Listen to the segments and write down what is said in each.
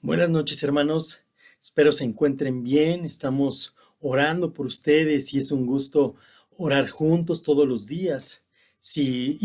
Buenas noches, hermanos. Espero se encuentren bien. Estamos orando por ustedes y es un gusto orar juntos todos los días. Sí,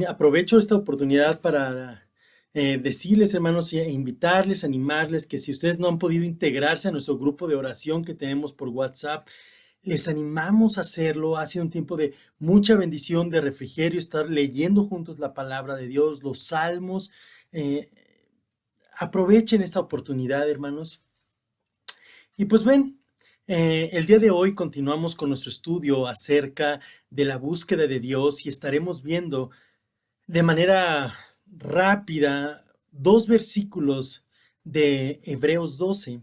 aprovecho esta oportunidad para decirles, hermanos, e invitarles, animarles que si ustedes no han podido integrarse a nuestro grupo de oración que tenemos por WhatsApp, les animamos a hacerlo. Ha sido un tiempo de mucha bendición, de refrigerio, estar leyendo juntos la palabra de Dios, los salmos. eh, Aprovechen esta oportunidad, hermanos. Y pues ven, el día de hoy continuamos con nuestro estudio acerca de la búsqueda de Dios y estaremos viendo de manera rápida dos versículos de Hebreos 12.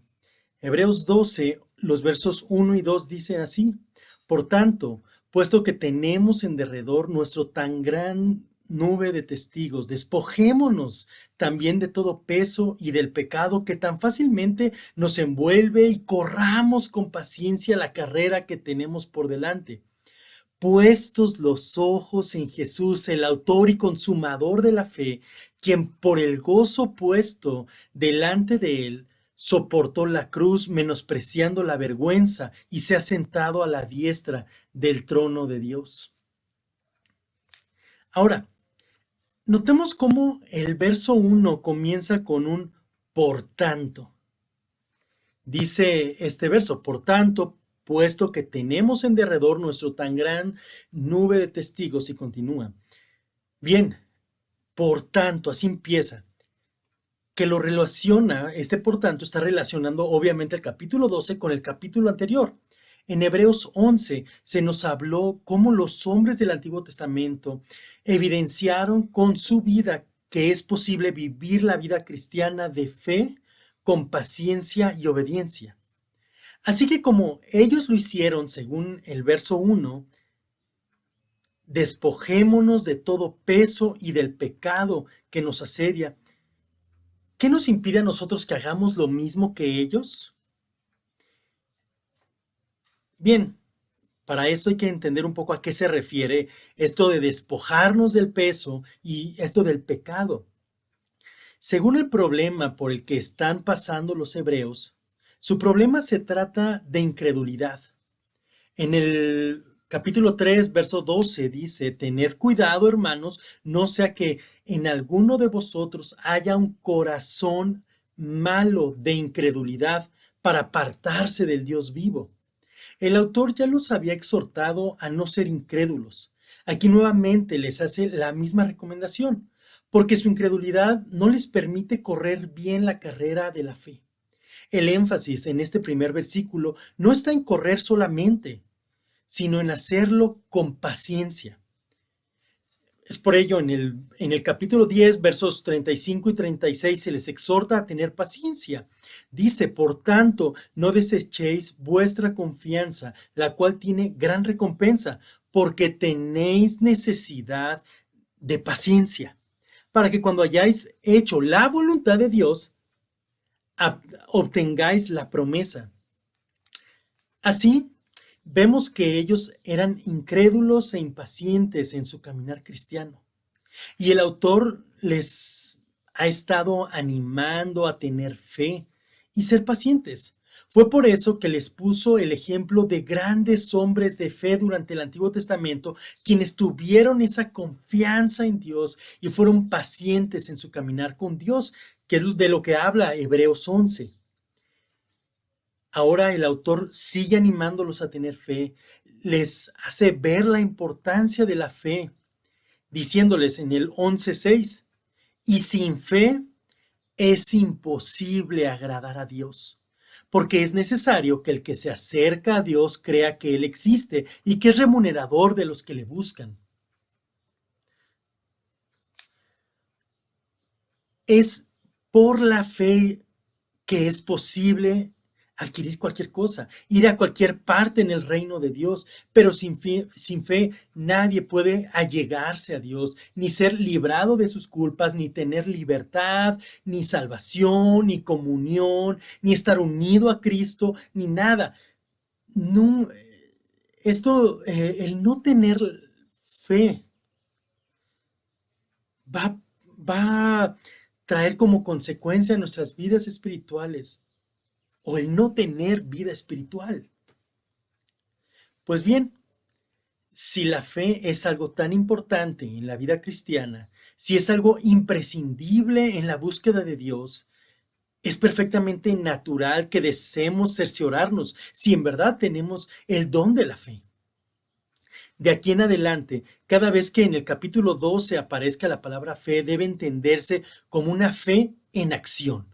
Hebreos 12, los versos 1 y 2 dicen así: Por tanto, puesto que tenemos en derredor nuestro tan gran nube de testigos, despojémonos también de todo peso y del pecado que tan fácilmente nos envuelve y corramos con paciencia la carrera que tenemos por delante. Puestos los ojos en Jesús, el autor y consumador de la fe, quien por el gozo puesto delante de él, soportó la cruz, menospreciando la vergüenza, y se ha sentado a la diestra del trono de Dios. Ahora, notemos cómo el verso 1 comienza con un por tanto. Dice este verso: por tanto, puesto que tenemos en derredor nuestro tan gran nube de testigos, y continúa. Bien, por tanto, así empieza, que lo relaciona, por tanto, está relacionando obviamente el capítulo 12 con el capítulo anterior. En Hebreos 11 se nos habló cómo los hombres del Antiguo Testamento evidenciaron con su vida que es posible vivir la vida cristiana de fe, con paciencia y obediencia. Así que como ellos lo hicieron según el verso 1, despojémonos de todo peso y del pecado que nos asedia. ¿Qué nos impide a nosotros que hagamos lo mismo que ellos? Bien, para esto hay que entender un poco a qué se refiere esto de despojarnos del peso y esto del pecado. Según el problema por el que están pasando los hebreos, su problema se trata de incredulidad. En el capítulo 3, verso 12 dice: Tened cuidado, hermanos, no sea que en alguno de vosotros haya un corazón malo de incredulidad para apartarse del Dios vivo. El autor ya los había exhortado a no ser incrédulos. Aquí nuevamente les hace la misma recomendación, porque su incredulidad no les permite correr bien la carrera de la fe. El énfasis en este primer versículo no está en correr solamente, sino en hacerlo con paciencia. Es por ello en el capítulo 10, versos 35 y 36 se les exhorta a tener paciencia. Dice: por tanto, no desechéis vuestra confianza, la cual tiene gran recompensa, porque tenéis necesidad de paciencia, para que cuando hayáis hecho la voluntad de Dios, obtengáis la promesa. Así, vemos que ellos eran incrédulos e impacientes en su caminar cristiano. Y el autor les ha estado animando a tener fe y ser pacientes. Fue por eso que les puso el ejemplo de grandes hombres de fe durante el Antiguo Testamento, quienes tuvieron esa confianza en Dios y fueron pacientes en su caminar con Dios, que es de lo que habla Hebreos 11. Ahora el autor sigue animándolos a tener fe, les hace ver la importancia de la fe, diciéndoles en el 11:6: y sin fe es imposible agradar a Dios, porque es necesario que el que se acerca a Dios crea que Él existe y que es remunerador de los que le buscan. Es por la fe que es posible adquirir cualquier cosa, ir a cualquier parte en el reino de Dios, pero sin fe nadie puede allegarse a Dios, ni ser librado de sus culpas, ni tener libertad, ni salvación, ni comunión, ni estar unido a Cristo, ni nada. No, el no tener fe va traer como consecuencia en nuestras vidas espirituales o el no tener vida espiritual? Pues bien, si la fe es algo tan importante en la vida cristiana, si es algo imprescindible en la búsqueda de Dios, es perfectamente natural que deseemos cerciorarnos si en verdad tenemos el don de la fe. De aquí en adelante, cada vez que en el capítulo 12 aparezca la palabra fe, debe entenderse como una fe en acción,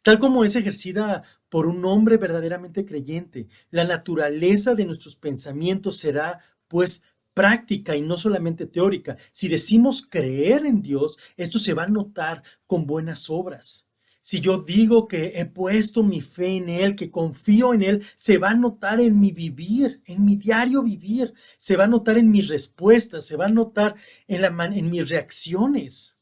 tal como es ejercida por un hombre verdaderamente creyente. La naturaleza de nuestros pensamientos será, pues, práctica y no solamente teórica. Si decimos creer en Dios, esto se va a notar con buenas obras. Si yo digo que he puesto mi fe en Él, que confío en Él, se va a notar en mi vivir, en mi diario vivir, se va a notar en mis respuestas, se va a notar en mis reacciones.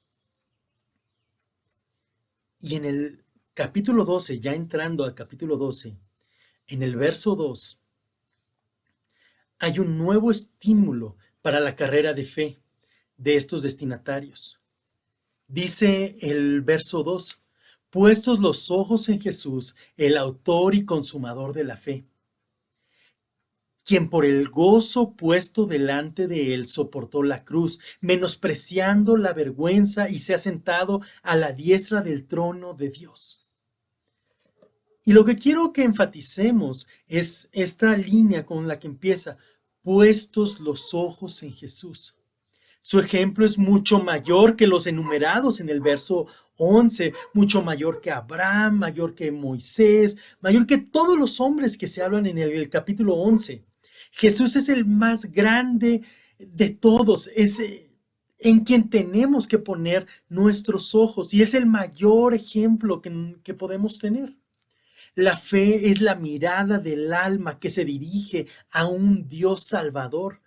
Y en el capítulo 12, ya entrando al capítulo 12, en el verso 2, hay un nuevo estímulo para la carrera de fe de estos destinatarios. Dice el verso 2: puestos los ojos en Jesús, el autor y consumador de la fe, quien por el gozo puesto delante de él soportó la cruz, menospreciando la vergüenza, y se ha sentado a la diestra del trono de Dios. Y lo que quiero que enfaticemos es esta línea con la que empieza: puestos los ojos en Jesús. Su ejemplo es mucho mayor que los enumerados en el verso 11, mucho mayor que Abraham, mayor que Moisés, mayor que todos los hombres que se hablan en el capítulo 11. Jesús es el más grande de todos, es en quien tenemos que poner nuestros ojos, y es el mayor ejemplo que podemos tener. La fe es la mirada del alma que se dirige a un Dios salvador.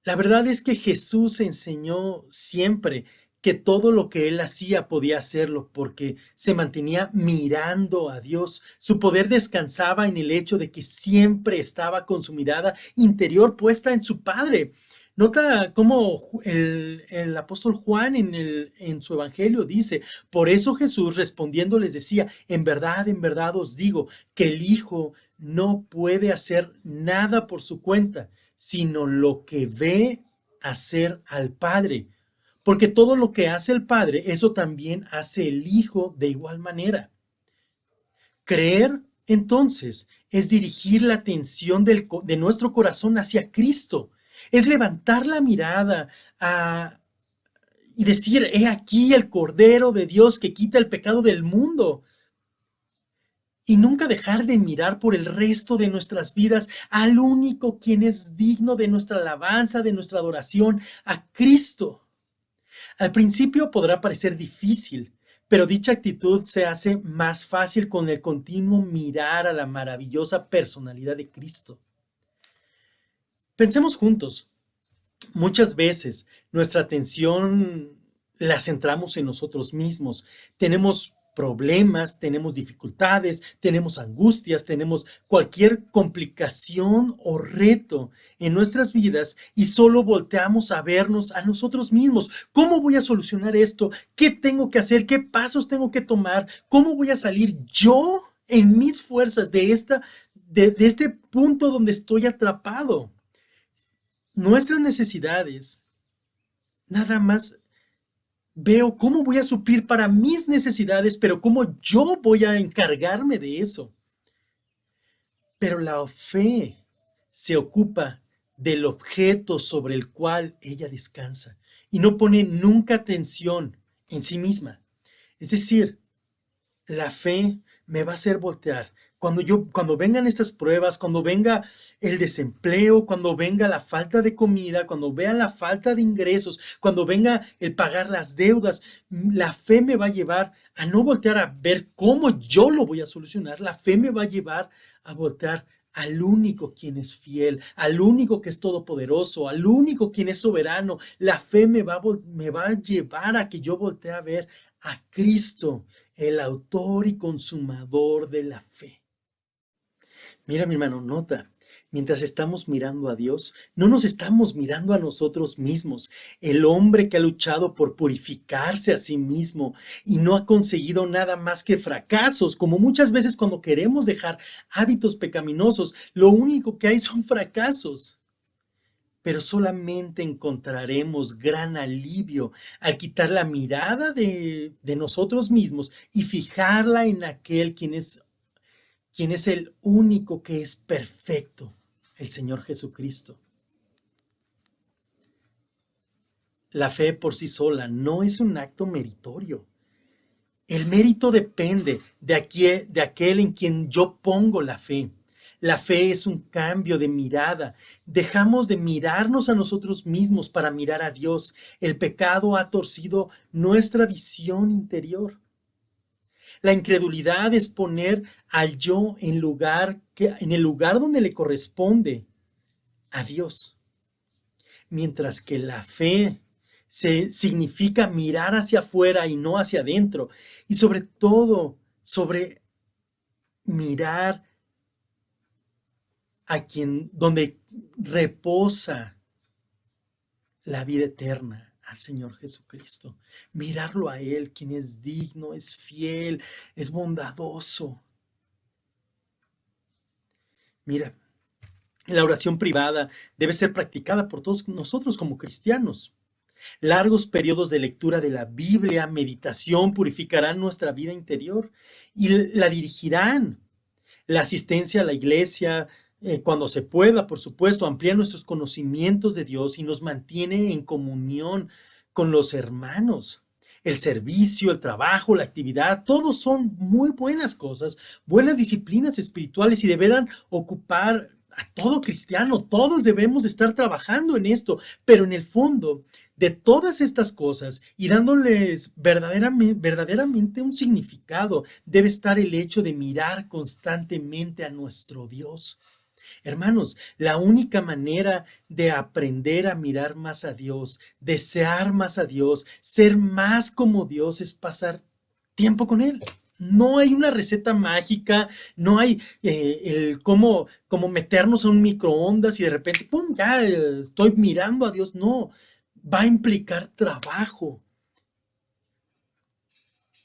La verdad es que Jesús enseñó siempre que todo lo que él hacía podía hacerlo porque se mantenía mirando a Dios. Su poder descansaba en el hecho de que siempre estaba con su mirada interior puesta en su Padre. Nota cómo el apóstol Juan en su evangelio dice: por eso Jesús respondiendo les decía, en verdad os digo que el Hijo no puede hacer nada por su cuenta, sino lo que ve hacer al Padre. Porque todo lo que hace el Padre, eso también hace el Hijo de igual manera. Creer, entonces, es dirigir la atención de nuestro corazón hacia Cristo. Es levantar la mirada y decir: he aquí el Cordero de Dios que quita el pecado del mundo. Y nunca dejar de mirar por el resto de nuestras vidas al único quien es digno de nuestra alabanza, de nuestra adoración, a Cristo. Al principio podrá parecer difícil, pero dicha actitud se hace más fácil con el continuo mirar a la maravillosa personalidad de Cristo. Pensemos juntos. Muchas veces nuestra atención la centramos en nosotros mismos. Tenemos problemas, tenemos dificultades, tenemos angustias, tenemos cualquier complicación o reto en nuestras vidas y solo volteamos a vernos a nosotros mismos. ¿Cómo voy a solucionar esto? ¿Qué tengo que hacer? ¿Qué pasos tengo que tomar? ¿Cómo voy a salir yo en mis fuerzas de este punto donde estoy atrapado? Nuestras necesidades, nada más veo cómo voy a suplir para mis necesidades, pero cómo yo voy a encargarme de eso. Pero la fe se ocupa del objeto sobre el cual ella descansa y no pone nunca atención en sí misma. Es decir, la fe me va a hacer voltear. Cuando vengan estas pruebas, cuando venga el desempleo, cuando venga la falta de comida, cuando vea la falta de ingresos, cuando venga el pagar las deudas, la fe me va a llevar a no voltear a ver cómo yo lo voy a solucionar. La fe me va a llevar a voltear al único quien es fiel, al único que es todopoderoso, al único quien es soberano. La fe me va a llevar a que yo voltee a ver a Cristo, el autor y consumador de la fe. Mira, mi hermano, nota, Mientras estamos mirando a Dios, no nos estamos mirando a nosotros mismos. El hombre que ha luchado por purificarse a sí mismo y no ha conseguido nada más que fracasos, como muchas veces cuando queremos dejar hábitos pecaminosos, lo único que hay son fracasos. Pero solamente encontraremos gran alivio al quitar la mirada de nosotros mismos y fijarla en aquel quien es el único que es perfecto, el Señor Jesucristo. La fe por sí sola no es un acto meritorio. El mérito depende de aquel en quien yo pongo la fe. La fe es un cambio de mirada. Dejamos de mirarnos a nosotros mismos para mirar a Dios. El pecado ha torcido nuestra visión interior. La incredulidad es poner al yo en el lugar donde le corresponde a Dios. Mientras que la fe significa mirar hacia afuera y no hacia adentro. Y sobre todo, sobre mirar a quien, donde reposa la vida eterna, al Señor Jesucristo. Mirarlo a Él, quien es digno, es fiel, es bondadoso. Mira, la oración privada debe ser practicada por todos nosotros como cristianos. Largos periodos de lectura de la Biblia, meditación, purificarán nuestra vida interior y la dirigirán. La asistencia a la iglesia, cuando se pueda, por supuesto, amplía nuestros conocimientos de Dios y nos mantiene en comunión con los hermanos. El servicio, el trabajo, la actividad, todos son muy buenas cosas, buenas disciplinas espirituales y deberán ocupar a todo cristiano. Todos debemos estar trabajando en esto, pero en el fondo de todas estas cosas y dándoles verdaderamente un significado, debe estar el hecho de mirar constantemente a nuestro Dios. Hermanos, la única manera de aprender a mirar más a Dios, desear más a Dios, ser más como Dios es pasar tiempo con Él. No hay una receta mágica, no hay el cómo meternos a un microondas y de repente, ¡pum!, ya estoy mirando a Dios. No, va a implicar trabajo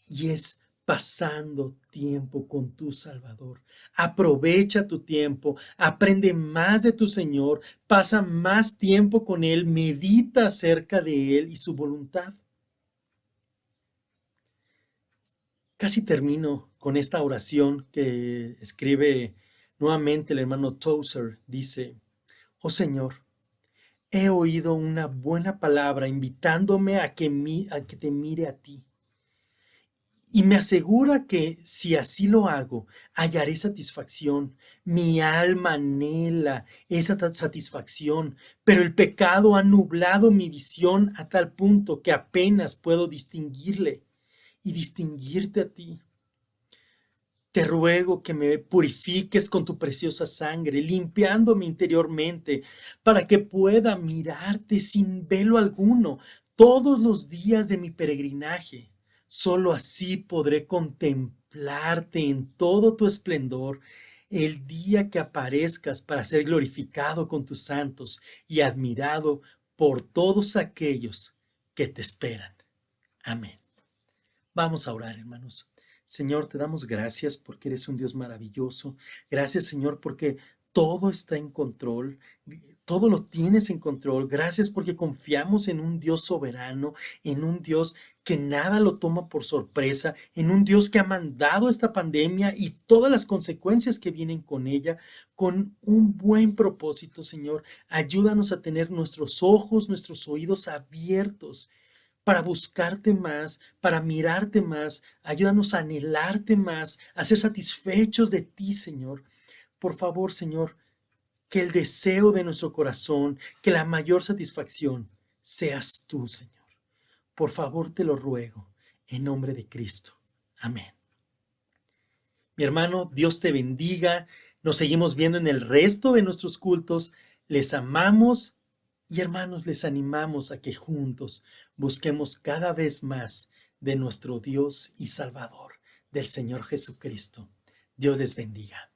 y es pasando tiempo con tu Salvador. Aprovecha tu tiempo, aprende más de tu Señor, pasa más tiempo con Él, medita acerca de Él y su voluntad. Casi termino con esta oración que escribe nuevamente el hermano Tozer. Dice: oh Señor, he oído una buena palabra invitándome a que te mire a ti. Y me asegura que si así lo hago, hallaré satisfacción. Mi alma anhela esa satisfacción, pero el pecado ha nublado mi visión a tal punto que apenas puedo distinguirle y distinguirte a ti. Te ruego que me purifiques con tu preciosa sangre, limpiándome interiormente, para que pueda mirarte sin velo alguno todos los días de mi peregrinaje. Solo así podré contemplarte en todo tu esplendor el día que aparezcas para ser glorificado con tus santos y admirado por todos aquellos que te esperan. Amén. Vamos a orar, hermanos. Señor, te damos gracias porque eres un Dios maravilloso. Gracias, Señor, porque todo está en control, todo lo tienes en control. Gracias porque confiamos en un Dios soberano, en un Dios que nada lo toma por sorpresa, en un Dios que ha mandado esta pandemia y todas las consecuencias que vienen con ella, con un buen propósito, Señor. Ayúdanos a tener nuestros ojos, nuestros oídos abiertos para buscarte más, para mirarte más. Ayúdanos a anhelarte más, a ser satisfechos de ti, Señor. Por favor, Señor, que el deseo de nuestro corazón, que la mayor satisfacción seas tú, Señor. Por favor, te lo ruego, en nombre de Cristo. Amén. Mi hermano, Dios te bendiga. Nos seguimos viendo en el resto de nuestros cultos. Les amamos y, hermanos, les animamos a que juntos busquemos cada vez más de nuestro Dios y Salvador, del Señor Jesucristo. Dios les bendiga.